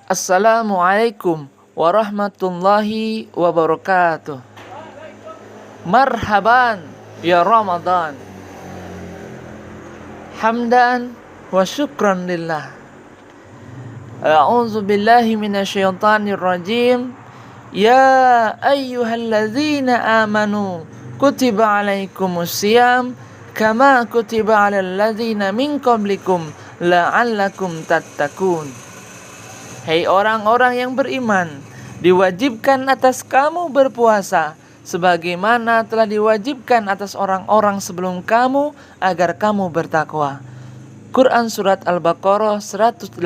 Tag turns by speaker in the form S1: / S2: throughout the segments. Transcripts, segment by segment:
S1: Assalamualaikum warahmatullahi wabarakatuh. Marhaban ya Ramadan. Hamdan wa syukran lillah. A'udzu billahi minasyaitonir rajim. Ya ayyuhalladzina amanu kutiba alaikumusiyam kama kutiba alal ladzina min qablikum la'allakum tattaqun. Hei orang-orang yang beriman, diwajibkan atas kamu berpuasa sebagaimana telah diwajibkan atas orang-orang sebelum kamu agar kamu bertakwa. Quran Surat Al-Baqarah 183.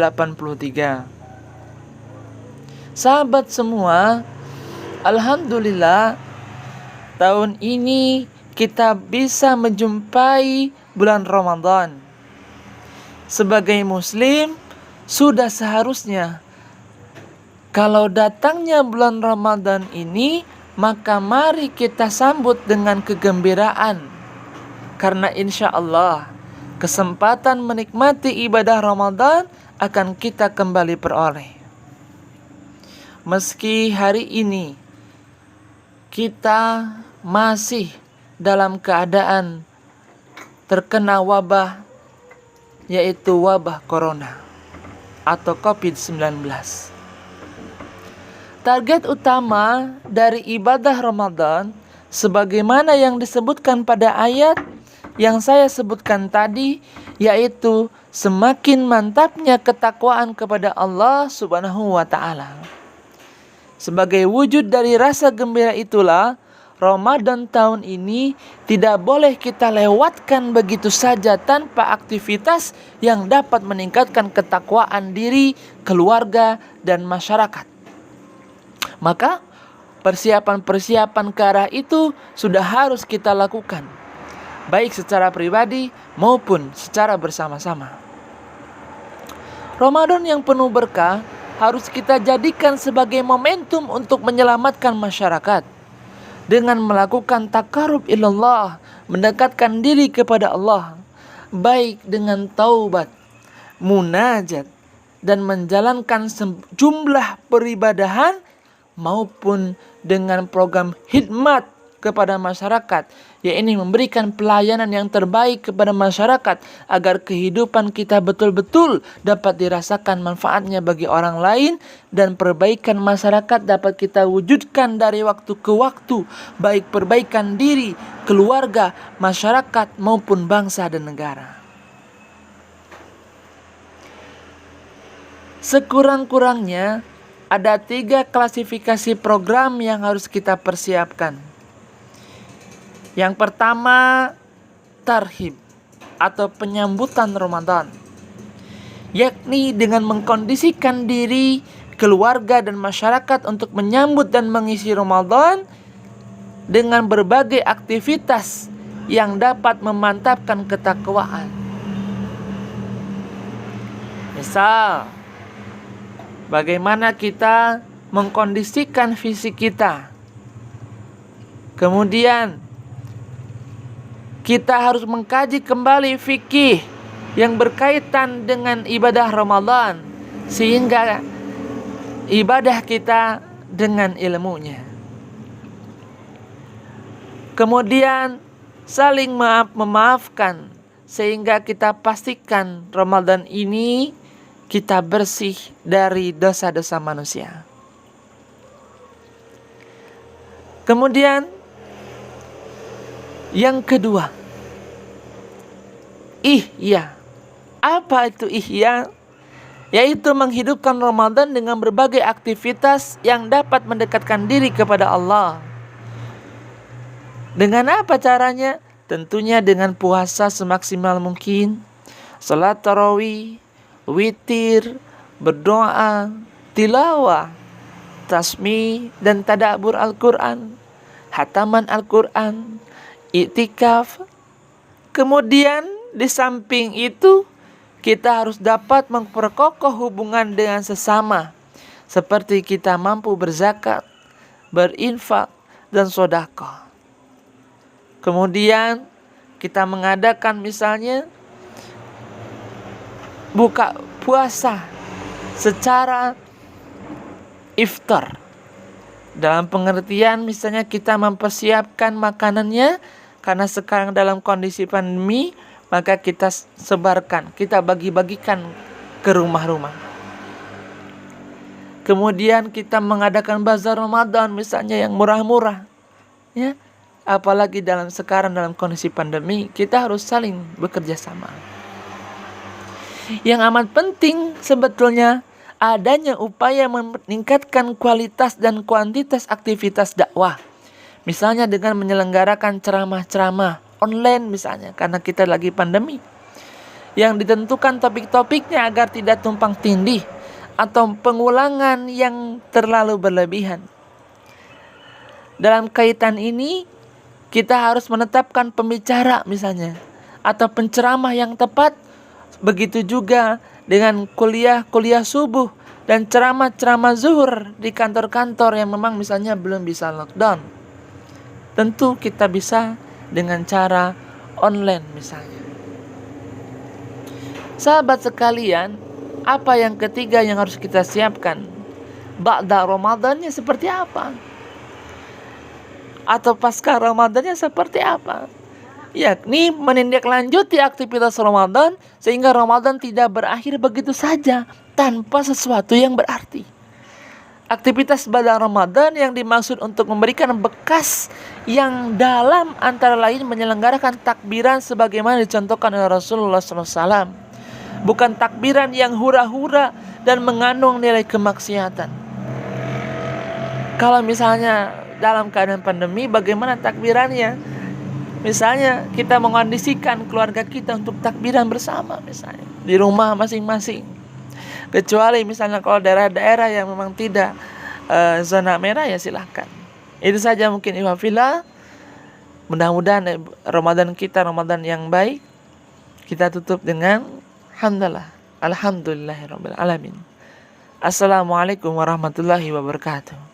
S1: Sahabat semua, alhamdulillah tahun ini kita bisa menjumpai bulan Ramadan. Sebagai muslim, sudah seharusnya kalau datangnya bulan Ramadan ini, maka mari kita sambut dengan kegembiraan. Karena insya Allah kesempatan menikmati ibadah Ramadan akan kita kembali peroleh. Meski hari ini kita masih dalam keadaan terkena wabah, yaitu wabah corona atau COVID-19. Target utama dari ibadah Ramadan sebagaimana yang disebutkan pada ayat yang saya sebutkan tadi, yaitu semakin mantapnya ketakwaan kepada Allah Subhanahu wa taala. Sebagai wujud dari rasa gembira itulah Ramadan tahun ini tidak boleh kita lewatkan begitu saja tanpa aktivitas yang dapat meningkatkan ketakwaan diri, keluarga, dan masyarakat. Maka persiapan-persiapan ke arah itu sudah harus kita lakukan, baik secara pribadi maupun secara bersama-sama. Ramadan yang penuh berkah harus kita jadikan sebagai momentum untuk menyelamatkan masyarakat dengan melakukan takarub ilallah, mendekatkan diri kepada Allah, baik dengan taubat, munajat, dan menjalankan sejumlah peribadahan maupun dengan program khidmat kepada masyarakat, yaitu memberikan pelayanan yang terbaik kepada masyarakat agar kehidupan kita betul-betul dapat dirasakan manfaatnya bagi orang lain dan perbaikan masyarakat dapat kita wujudkan dari waktu ke waktu, baik perbaikan diri, keluarga, masyarakat maupun bangsa dan negara. Sekurang-kurangnya ada 3 klasifikasi program yang harus kita persiapkan. Yang pertama, tarhib atau penyambutan Ramadan, yakni dengan mengkondisikan diri, keluarga, dan masyarakat untuk menyambut dan mengisi Ramadan dengan berbagai aktivitas yang dapat memantapkan ketakwaan. Misal, bagaimana kita mengkondisikan fisik kita. Kemudian kita harus mengkaji kembali fikih yang berkaitan dengan ibadah Ramadan sehingga ibadah kita dengan ilmunya. Kemudian saling memaafkan sehingga kita pastikan Ramadan ini kita bersih dari dosa-dosa manusia. Kemudian yang kedua, ihya. Apa itu ihya? Yaitu menghidupkan Ramadan dengan berbagai aktivitas yang dapat mendekatkan diri kepada Allah. Dengan apa caranya? Tentunya dengan puasa semaksimal mungkin, salat tarawih, witir, berdoa, tilawah, tasbih dan tadabbur Al-Quran, hataman Al-Quran, iktikaf. Kemudian di samping itu kita harus dapat memperkokoh hubungan dengan sesama, seperti kita mampu berzakat, berinfak, dan sedekah. Kemudian kita mengadakan misalnya buka puasa secara iftar. Dalam pengertian misalnya kita mempersiapkan makanannya, karena sekarang dalam kondisi pandemi, maka kita sebarkan, kita bagi-bagikan ke rumah-rumah. Kemudian kita mengadakan bazar Ramadan misalnya yang murah-murah. Ya, apalagi sekarang dalam kondisi pandemi, kita harus saling bekerja sama. Yang amat penting sebetulnya adanya upaya meningkatkan kualitas dan kuantitas aktivitas dakwah. Misalnya dengan menyelenggarakan ceramah-ceramah online misalnya, karena kita lagi pandemi. Yang ditentukan topik-topiknya agar tidak tumpang tindih atau pengulangan yang terlalu berlebihan. Dalam kaitan ini, kita harus menetapkan pembicara misalnya, atau penceramah yang tepat. Begitu juga dengan kuliah subuh dan ceramah-ceramah zuhur di kantor-kantor yang memang misalnya belum bisa lockdown. Tentu kita bisa dengan cara online misalnya. Sahabat sekalian, apa yang ketiga yang harus kita siapkan? Ba'da Ramadannya seperti apa? Atau pasca Ramadannya seperti apa? Yakni menindaklanjuti aktivitas Ramadan sehingga Ramadan tidak berakhir begitu saja tanpa sesuatu yang berarti. Aktivitas pada Ramadan yang dimaksud untuk memberikan bekas yang dalam antara lain menyelenggarakan takbiran sebagaimana dicontohkan oleh Rasulullah SAW. Bukan takbiran yang hura-hura dan mengandung nilai kemaksiatan. Kalau misalnya dalam keadaan pandemi, bagaimana takbirannya? Misalnya kita mengondisikan keluarga kita untuk takbiran bersama misalnya di rumah masing-masing. Kecuali misalnya kalau daerah-daerah yang memang tidak zona merah, ya silahkan. Itu saja mungkin ihwafillah. Mudah-mudahan Ramadan kita Ramadan yang baik. Kita tutup dengan hamdalah. Alhamdulillahirabbil alamin. Assalamualaikum warahmatullahi wabarakatuh.